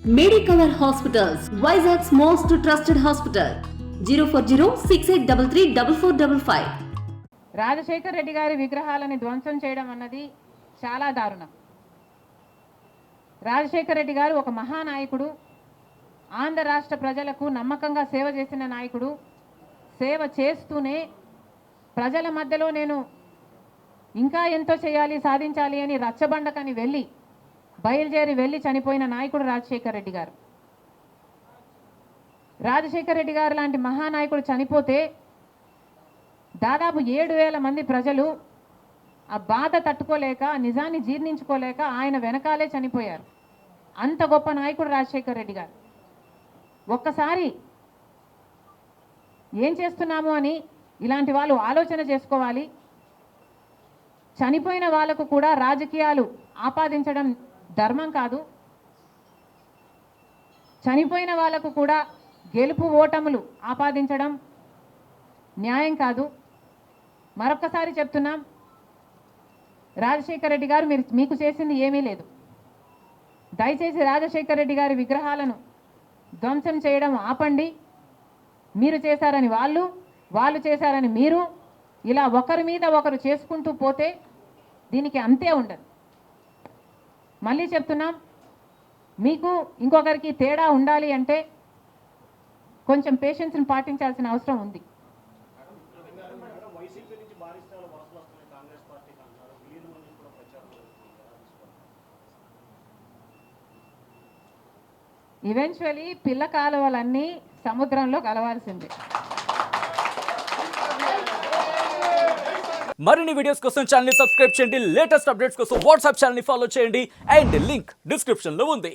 Medicover Hospitals, Vizag's most trusted hospital. 04068334455. Rajasekhar Reddy గారి విగ్రహాలని ధ్వంసం చేయడం అన్నది చాలా దారుణం. రాజశేఖర్ రెడ్డి గారు ఒక మహానాయకుడు, ఆంధ్ర రాష్ట్ర ప్రజలకు నమ్మకంగా సేవ చేసిన నాయకుడు. సేవ చేస్తూనే ప్రజల మధ్యలో నేను ఇంకా ఎంతో చేయాలి, సాధించాలి అని రచ్చబండకని బయలుదేరి వెళ్ళి చనిపోయిన నాయకుడు రాజశేఖర్ రెడ్డి గారు. రాజశేఖర్ రెడ్డి గారు లాంటి మహానాయకుడు చనిపోతే దాదాపు 7,000 మంది ప్రజలు ఆ బాధ తట్టుకోలేక, నిజాన్ని జీర్ణించుకోలేక ఆయన వెనకాలే చనిపోయారు. అంత గొప్ప నాయకుడు రాజశేఖర్ రెడ్డి గారు. ఒక్కసారి ఏం చేస్తున్నాము అని ఇలాంటి వాళ్ళు ఆలోచన చేసుకోవాలి. చనిపోయిన వాళ్ళకు కూడా రాజకీయాలు ఆపాదించడం ధర్మం కాదు. చనిపోయిన వాళ్ళకు కూడా గెలుపు ఓటములు ఆపాదించడం న్యాయం కాదు. మరొక్కసారి చెప్తున్నాం, రాజశేఖర్ రెడ్డి గారు మీకు చేసింది ఏమీ లేదు. దయచేసి రాజశేఖర్ రెడ్డి గారి విగ్రహాలను ధ్వంసం చేయడం ఆపండి. మీరు చేశారని వాళ్ళు చేశారని మీరు, ఇలా ఒకరి మీద ఒకరు చేసుకుంటూ పోతే దీనికి అంతే ఉండదు. మళ్ళీ చెప్తున్నాం, మీకు ఇంకొకరికి తేడా ఉండాలి అంటే కొంచెం పేషెన్స్ని పాటించాల్సిన అవసరం ఉంది. ఈవెన్చువలీ పిల్ల కాలువలన్నీ సముద్రంలో కలవాల్సిందే. మరిన్ని వీడియోస్ కోసం ఛానల్ ని సబ్స్క్రైబ్ చేయండి. లేటెస్ట్ అప్డేట్స్ కోసం వాట్సాప్ ఛానల్ ని ఫాలో చేయండి. అండ్ లింక్ డిస్క్రిప్షన్ లో ఉంది.